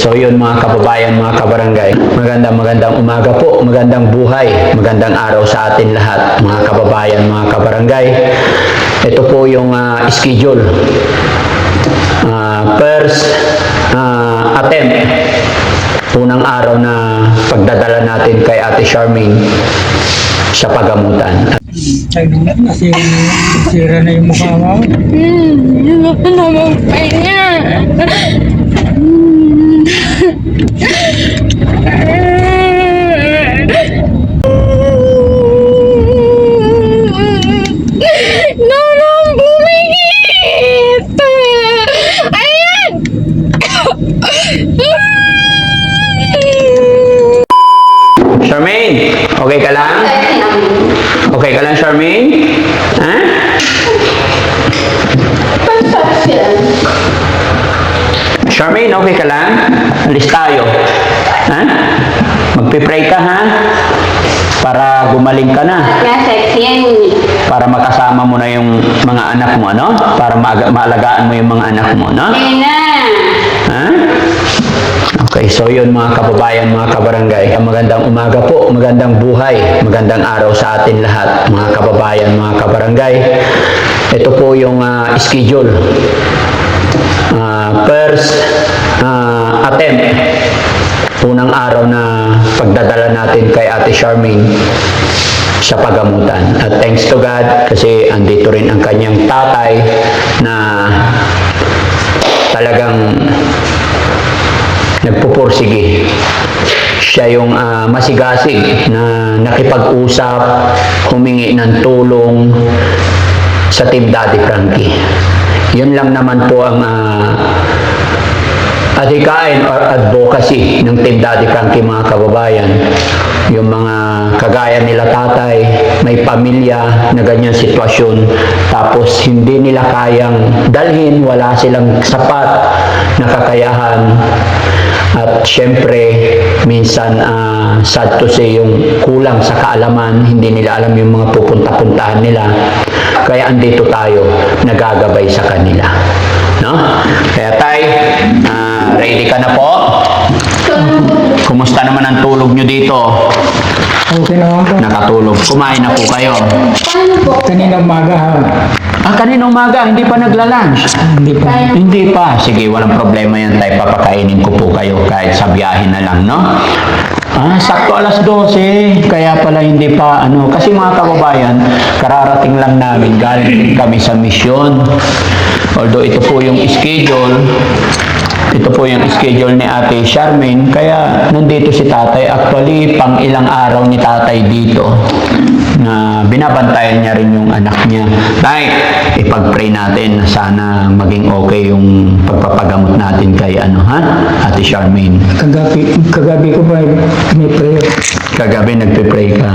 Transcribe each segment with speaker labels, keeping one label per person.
Speaker 1: so yun mga kababayan, mga kabarangay. Magandang umaga po, magandang buhay, magandang araw sa atin lahat, mga kababayan, mga kabarangay. Ito po yung schedule. First attempt, unang araw na pagdadala natin kay Ate Charmaine sa pagamutan.
Speaker 2: Sira na yung mukha mo.
Speaker 3: Hindi ko na magpahinga. Nolong bumigit! Ayan!
Speaker 1: Charmaine, okay ka lang? Okay ka lang, Charmaine? Ha? Charmaine, okay ka lang? Alis tayo. Ha? Magpipray ka, ha? Para gumaling ka na. Para makasama mo na yung mga anak mo, no? Para maalagaan mo yung mga anak mo, no? Ha? Okay, so yun mga kababayan, mga kabarangay. Magandang umaga po, magandang buhay, magandang araw sa atin lahat, mga kababayan, mga kabarangay. Ito po yung schedule. First attempt, unang araw na pagdadala natin kay Ate Charmaine sa pagamutan. At thanks to God kasi andito rin ang kanyang tatay na talagang nagpupursige. Siya yung masigasig na nakipag-usap, humingi ng tulong sa Team Daddy Frankie. Yun lang naman po ang adhikain or advocacy ng Team Daddy Frankie, mga kababayan. Yung mga kagaya nila tatay, may pamilya na ganyan sitwasyon, tapos hindi nila kayang dalhin, wala silang sapat na kakayahan. At syempre, minsan sad to say yung kulang sa kaalaman, hindi nila alam yung mga pupunta-puntahan nila. Kaya andito tayo, nagagabay sa kanila. No? Kaya tay, ready ka na po? Kumusta naman ang tulog nyo dito?
Speaker 2: Okay naman po.
Speaker 1: Nakatulog. Kumain na po kayo?
Speaker 2: Kanina umaga ha.
Speaker 1: Kanina umaga, hindi pa nagla-lunch?
Speaker 2: Hindi pa.
Speaker 1: Hindi pa. Sige, walang problema yan tay. Papakainin ko po kayo kahit sa biyahe na lang, no? Sakto alas 12. Kaya pala hindi pa, kasi mga kababayan, kararating lang namin. Galing kami sa misyon. Although ito po yung schedule. Ito po yung schedule ni Ate Charmaine. Kaya nandito si tatay. Actually, pang ilang araw ni tatay dito na binabantayan niya rin yung anak niya. Tay, ipag-pray natin na sana maging okay yung pagpapagamot natin kay Ate Charmaine.
Speaker 2: Kagabi ko pa pinipray.
Speaker 1: Kagabi nagpe-pray ka.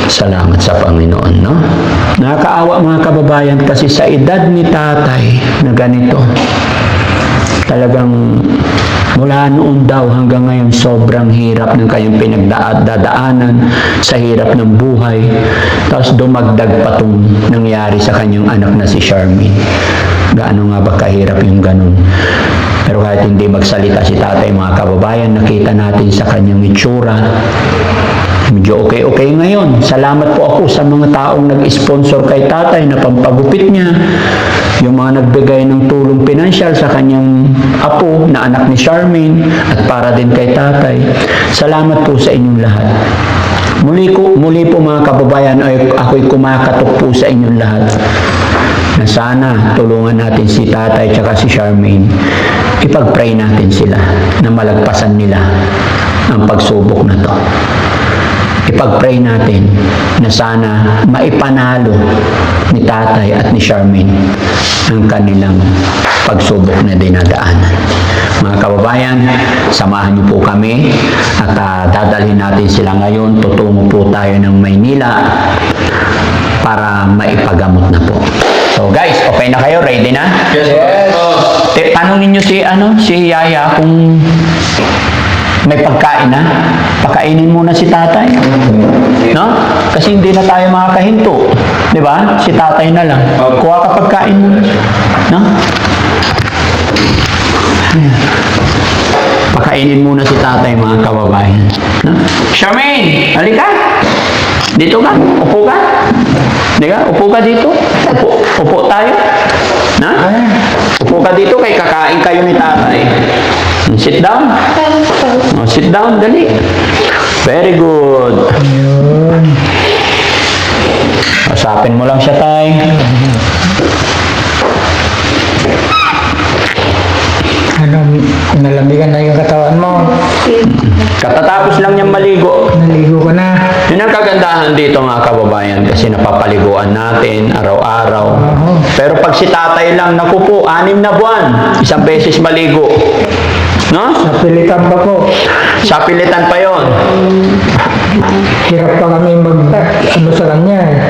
Speaker 1: Salamat sa Panginoon, no? Nakakaawa mga kababayan kasi sa edad ni tatay na ganito, talagang mula noon daw hanggang ngayon sobrang hirap ng kayong pinagdadaanan sa hirap ng buhay. Tapos dumagdag pa itong nangyari sa kanyang anak na si Charmaine. Gaano nga ba kahirap yung ganun? Pero kahit hindi magsalita si tatay, mga kababayan, nakita natin sa kanyang itsura, medyo okay ngayon. Salamat po ako sa mga taong nag-sponsor kay tatay na pampagupit niya. Yung mga nagbigay ng tulong pinansyal sa kanyang apo na anak ni Charmaine at para din kay tatay. Salamat po sa inyong lahat. Muli po mga kababayan, ako'y kumakatok po sa inyong lahat na sana tulungan natin si tatay at si Charmaine. Ipag-pray natin sila na malagpasan nila ang pagsubok na to. Ipag-pray natin na sana maipanalo ni tatay at ni Charmaine ang kanilang pagsubok na dinadaanan. Mga kababayan, samahan niyo po kami at dadalhin natin sila ngayon. Tutungo po tayo ng Maynila para maipagamot na po. So guys, okay na kayo? Ready na?
Speaker 2: Yes.
Speaker 1: Tanungin niyo si Yaya kung may pagkain na. Pakainin muna si tatay. No? Kasi hindi na tayo makakahinto. Di ba? Si tatay na lang. Kuha ka pagkain muna. No? Pakain Kainin muna si tatay, mga kababayan. No? Charmaine, halika. Dito ka, upo ka. Di ka, upo ka dito. Upo tayo. Na? Upo ka dito, kay kakain kayo ni tatay. Sit down. Oh, sit down, dali. Very good.
Speaker 2: Yun.
Speaker 1: Usapin mo lang siya, tay.
Speaker 2: Nalamigan na yung katawan mo.
Speaker 1: Katatapos lang niyang maligo.
Speaker 2: Naligo ka na.
Speaker 1: Yun ang kagandahan dito, mga kababayan, kasi napapaliguan natin araw-araw.
Speaker 2: Oo.
Speaker 1: Pero pag si tatay lang, naku po, 6 na buwan, isang beses maligo. No?
Speaker 2: Napilitan pa po.
Speaker 1: Sa pilitan pa yon.
Speaker 2: Hirap pa kami sa kanya eh.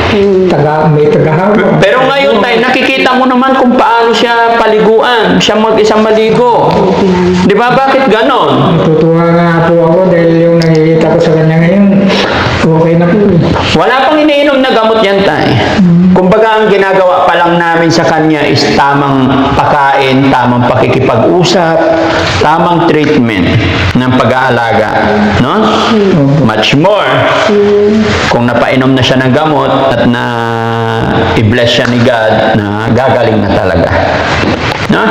Speaker 2: May tagahawak.
Speaker 1: Pero ngayon, tay, nakikita mo naman kung paano siya paliguan, siya mag-isang maligo. Di ba? Bakit ganon?
Speaker 2: Natutuwa nga po ako dahil yung nakikita ko sa kanya ngayon, okay na po eh.
Speaker 1: Wala pang iniinom na gamot yan, tay. Kumbaga, ang ginagawa pa lang namin sa kanya is tamang pagkain, tamang pakikipag-usap, tamang treatment ng pag-aalaga. No? Much more, kung napainom na siya ng gamot at na i-bless siya ni God, na gagaling na talaga. No?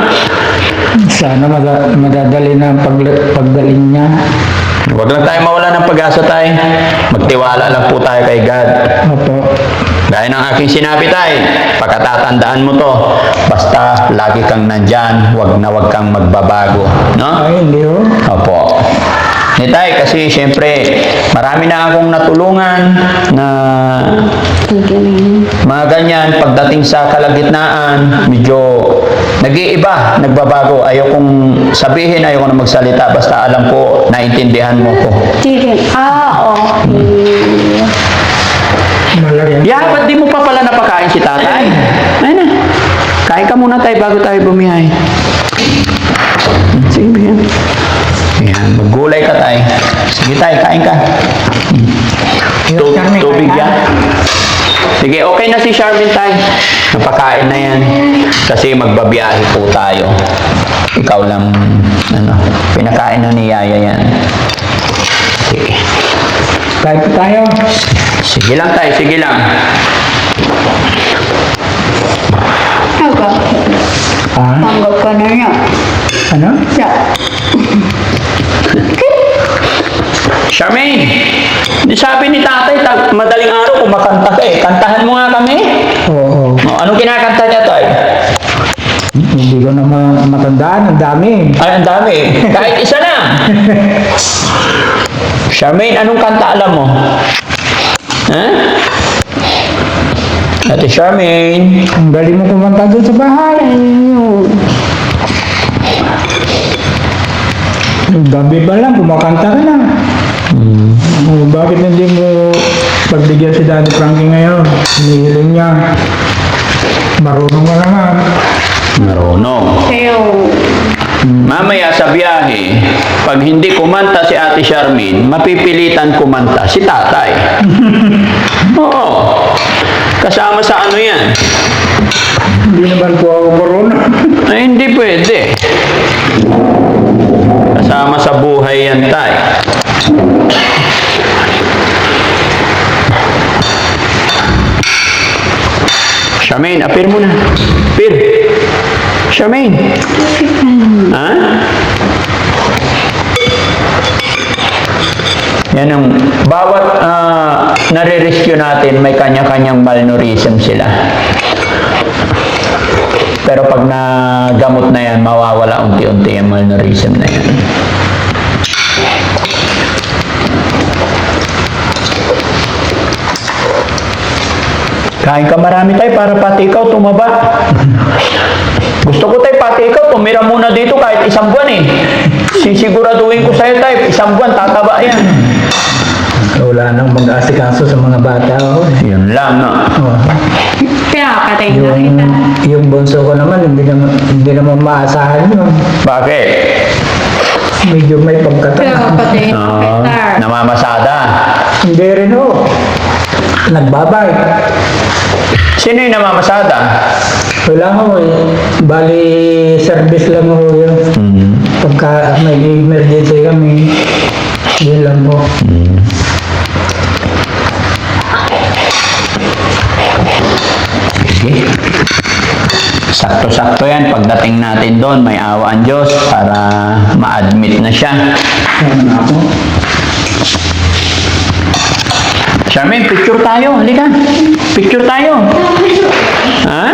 Speaker 2: Sana madadali na ang paggaling niya.
Speaker 1: Huwag lang tayo mawala ng pag-asa, tayo. Magtiwala lang po tayo kay God.
Speaker 2: Opo.
Speaker 1: Gaya ng aking sinabi, tay, pagkatatandaan mo to, basta lagi kang nandyan, wag kang magbabago. No?
Speaker 2: Ay, hindi ho.
Speaker 1: Opo. Ni tay, kasi syempre, marami na akong natulungan na mga ganyan, pagdating sa kalagitnaan, medyo nag-iiba, nagbabago. Ayaw kong sabihin, ayaw ko na magsalita, basta alam ko, naintindihan mo ko.
Speaker 3: Okay.
Speaker 2: Malaki.
Speaker 1: Yeah, ba't di mo pa pala napakain si tatay? Ayun na. Kain ka muna tayo bago tayo bumiyahe. Sige, bigyan. Ayan, maggulay ka tayo. Sige tayo, kain ka. Tubig yan. Sige, okay na si Charmin tayo. Napakain na yan. Kasi magbabiyahe po tayo. Ikaw lang, pinakain na ni Yaya yan. Sige.
Speaker 2: Kahit po tayo.
Speaker 1: Sige lang tayo, sige lang.
Speaker 3: Tanggap ka na niya.
Speaker 2: Ano?
Speaker 1: Charmaine, di sabi ni tatay, madaling araw kumakanta ka eh. Kantahan mo nga kami.
Speaker 2: Oo.
Speaker 1: Anong kinakanta niya, tay?
Speaker 2: Hindi ko naman matandaan. Ang dami.
Speaker 1: Ay, ang dami. Kahit isa lang. Charmaine, anong kanta alam mo? Ha? Ate Charmaine.
Speaker 2: Ang galing mo kumanta doon sa bahay. Ang gabi pa lang, kumakanta ka na. Bakit hindi mo pagbigyan si Daddy Frankie ngayon? Hinihiling niya. Marunong ka naman.
Speaker 1: Marunong. Mamaya sa biyahe, pag hindi kumanta si Ate Charmaine, mapipilitan kumanta si tatay. Oo. Kasama sa ano yan?
Speaker 2: Hindi naman po ako marunong.
Speaker 1: Ay, hindi pwede. Kasama sa buhay yan, tay. Charmaine, apir mo na. Apir. Charmaine. Ha? Yan ang bawat nare-rescue natin, may kanya-kanyang malnourism sila. Pero pag nagamot na yan, mawawala unti-unti yung malnourism na yan. Kain ka marami tayo para pati ikaw tumaba. Gusto ko tayo pati ikaw, tumira muna dito kahit isang buwan eh. Sisiguraduhin ko sa'yo tayo, isang buwan tataba yan.
Speaker 2: Wala nang mag-asikaso sa mga bata.
Speaker 1: Yun lang, no?
Speaker 3: Pinapatay na kita.
Speaker 2: Yung bunso ko naman, hindi naman maasahan yun.
Speaker 1: Bakit?
Speaker 2: Medyo may pagkatanda.
Speaker 3: Pinapatay na kita.
Speaker 1: Namamasada.
Speaker 2: Hindi rin ho. nagbabay.
Speaker 1: Sino yung namamasada?
Speaker 2: Wala ho eh. Bali, service lang ho yun. Pagka may emergency kami, yun lang po.
Speaker 1: Sige. Sakto-sakto yan. Pagdating natin doon, may awa ang Diyos para ma-admit na siya.
Speaker 2: Ano na ako?
Speaker 1: Charmaine, picture tayo. Halika. Picture tayo. Ha?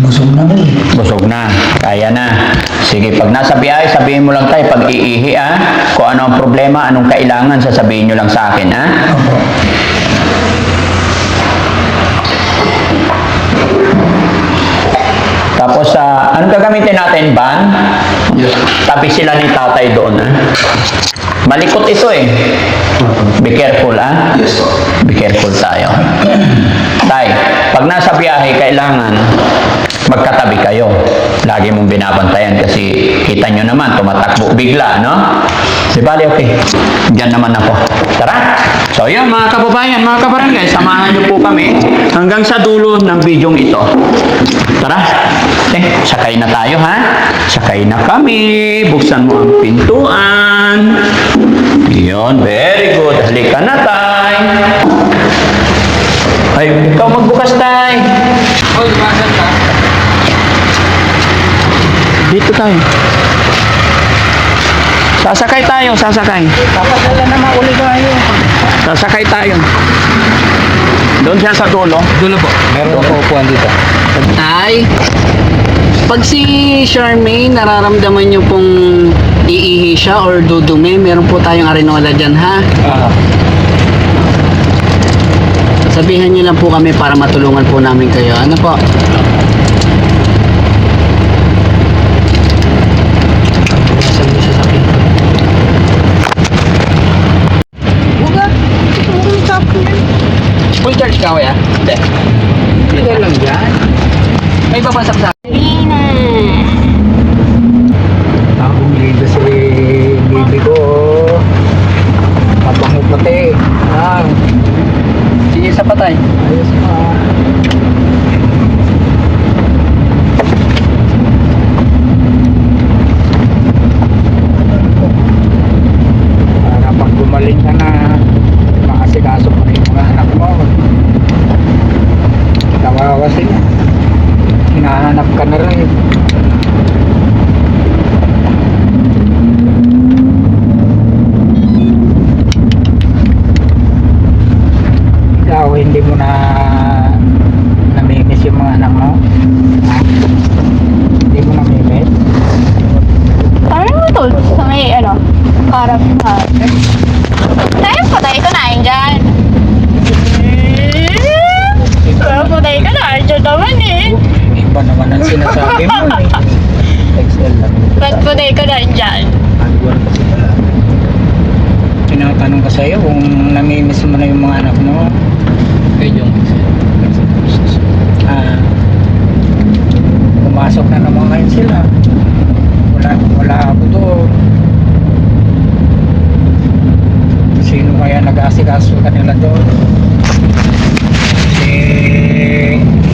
Speaker 2: Busog na ho eh.
Speaker 1: Busog na. Kaya na. Sige, pag nasa biyahe, sabihin mo lang tayo pag iihi, ha? Kung ano ang problema, anong kailangan, sasabihin nyo lang sa akin, ha?
Speaker 2: Opo.
Speaker 1: Tapos, anong gagamitin natin? Van? Tabi sila ni tatay doon, ha? Malikot ito eh. Be careful, ha?
Speaker 4: Yes, po.
Speaker 1: Be careful tayo. Tay, pag nasa biyahe, kailangan magkatabi kayo. Lagi mong binabantayan kasi kita nyo naman, tumatakbo bigla, no? Di bali, okay. Diyan naman ako. Tara! So yun, mga kababayan, mga kabarangay, samahan nyo po kami hanggang sa dulo ng bidyong ito. Tara! Sakay na tayo, ha? Sakay na kami. Buksan mo ang pintuan. Yun, very good. Halika na, tay. Ay, ikaw magbukas, tay.
Speaker 2: Hoy, lumasan ka?
Speaker 1: Dito tayo. Sasakay tayo, sasakay.
Speaker 2: Tapos wala na mauli tayo.
Speaker 1: Sasakay tayo. Doon siya sa dulo.
Speaker 4: Dulo po. Meron ako upuan dito.
Speaker 5: Tay, pag si Charmaine nararamdaman nyo pong iihi siya or dudumi, meron po tayong arenola dyan, ha? Sabihan nyo lang po kami para matulungan po namin kayo. Ano po? Sabi niyo sa sakin. Huwag full charge ka, kuya? Hindi. Hindi lang yan. May babasap sa
Speaker 2: Ako bumili si baby ko. Mabango pati.
Speaker 5: sige sa patay.
Speaker 2: Ayos pa. Para pag gumaling ka na, makasikaso mo na yung mga anak mo. Kawawa sila. Hinahanap ka na rin. Ikaw, hindi mo na namimiss yung mga anak mo? Ha? Hindi mo namimiss?
Speaker 3: Paano mo to? Sa may, harap na. Tayo, patay ka na, dyan. Patay ka na, dyan naman eh.
Speaker 2: Iba naman ang sinasabi mo eh. Excel lang.
Speaker 3: Ba't patay ka na, dyan?
Speaker 2: Hardware kasi pala. Tinatanong ko sa'yo kung namimiss mo na yung mga anak mo.
Speaker 5: Yung
Speaker 2: Pumasok na naman ngayon sila. Wala ako doon. Sino kaya nag-asikaso kanila doon? Si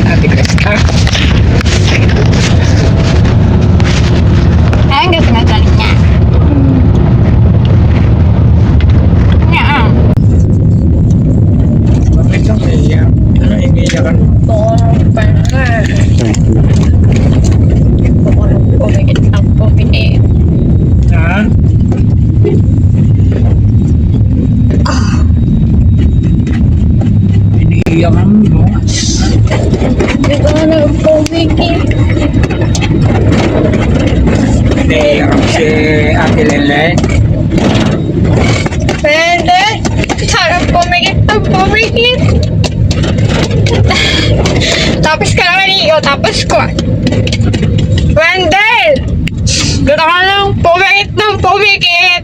Speaker 2: Ate Krista.
Speaker 3: Ay, ang gusto nga dyan niya.
Speaker 2: Bakit ka kaya? Ano, iiyak ka? Ha? Iniiyak ka mo.
Speaker 3: pumikit. Tapos ka lang maligo, tapos ko. Wendell! Gusto ka lang pumikit ng pumikit.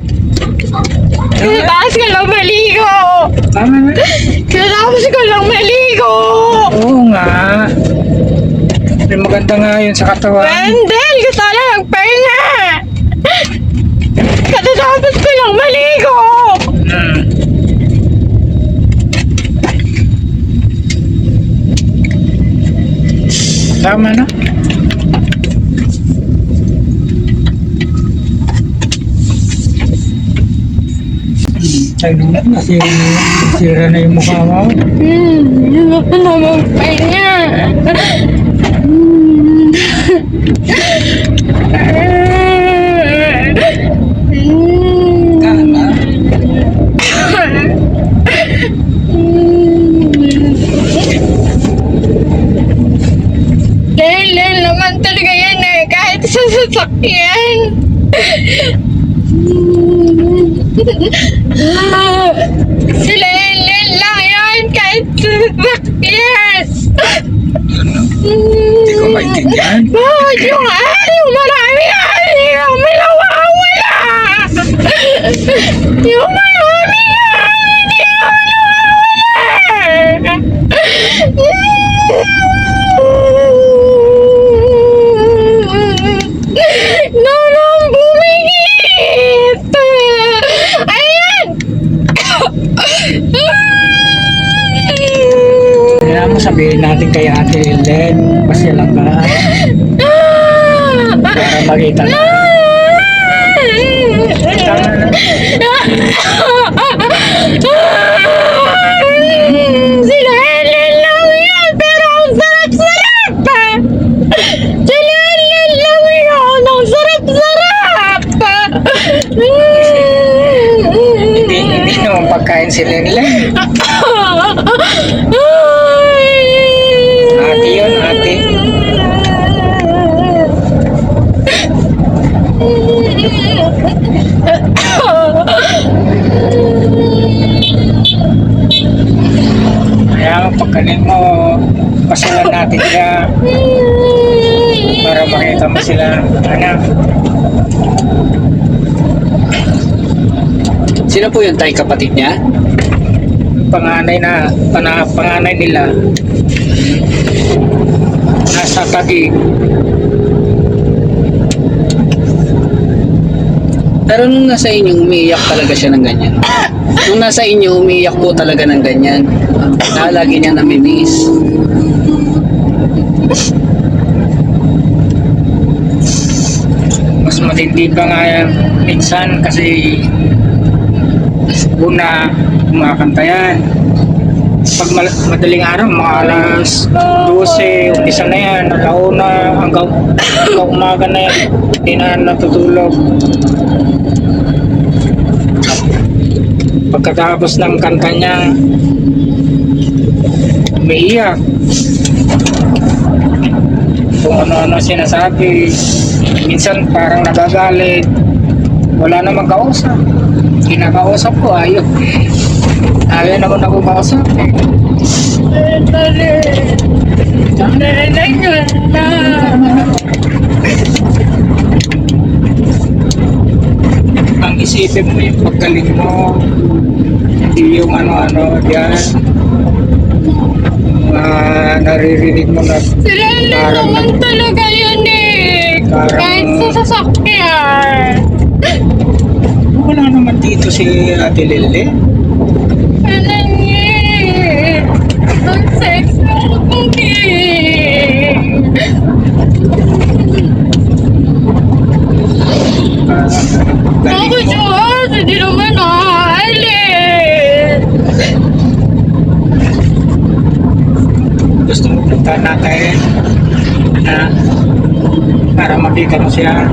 Speaker 3: Tapos ka lang maligo.
Speaker 2: Tama na.
Speaker 3: Tapos ka lang maligo.
Speaker 2: Oo nga. Pero maganda nga yun sa katawan.
Speaker 3: Wendell! Gusto ka lang magpahinga. Katatapos ko lang maligo.
Speaker 2: Hmm. Tama na. Nasira na yung mukha mo.
Speaker 3: Gusto na magpahinga.
Speaker 2: Tama.
Speaker 3: Dahil naman talaga yan eh, kahit sa sasakyan. Sila lang yan, kahit sa sasakyan.
Speaker 2: Hindi ko maintindihan.
Speaker 3: Bakit yung yung marami yung may nawawala? Yung marami hindi nawawala. Nanong bumigit! Ayan!
Speaker 2: Kaya mo sabihin natin kay Ate Ellen, pasya lang ka. Para makita na. Tama na.
Speaker 3: Sila Ellen lang yan, pero ang sarap-sarap! Sila Ellen lang yan, ang sarap-sarap!
Speaker 2: Hindi naman pagkain si Ellen. Ate yun, ate. Kaya pagkanin mo, pasilan natin siya para makita mo sila. Anak,
Speaker 5: Sino po yung tay kapatid niya?
Speaker 2: panganay nila nasa Taguig.
Speaker 5: Pero nung nasa inyo, umiiyak talaga siya ng ganyan. Nung nasa inyo, umiiyak po talaga ng ganyan. Lagi niya namimiss.
Speaker 2: Mas matindi pa nga yan minsan kasi una kumakanta yan. Pag madaling araw, mga alas 12, umpisa na yan, alauna, hanggang umaga na yan, hindi na natutulog. Pagkatapos ng kanta niya, umiiyak. Kung ano-ano sinasabi, minsan parang nagagalit, wala namang kausap. Kinakausap ko, ayaw. Ayaw naman ako kausap. Ang isipin mo yung paggaling mo, hindi yung ano-ano diyan. Naririnig mo na
Speaker 3: Sila lang naman talaga yan eh. Kahit sa sasakyan.
Speaker 2: wala naman dito si Ate Lele.
Speaker 3: Ano niya? Ang sex mo kuki. Ako Diyos, hindi naman aalis.
Speaker 2: Gusto mo punta natin na para makita mo siya.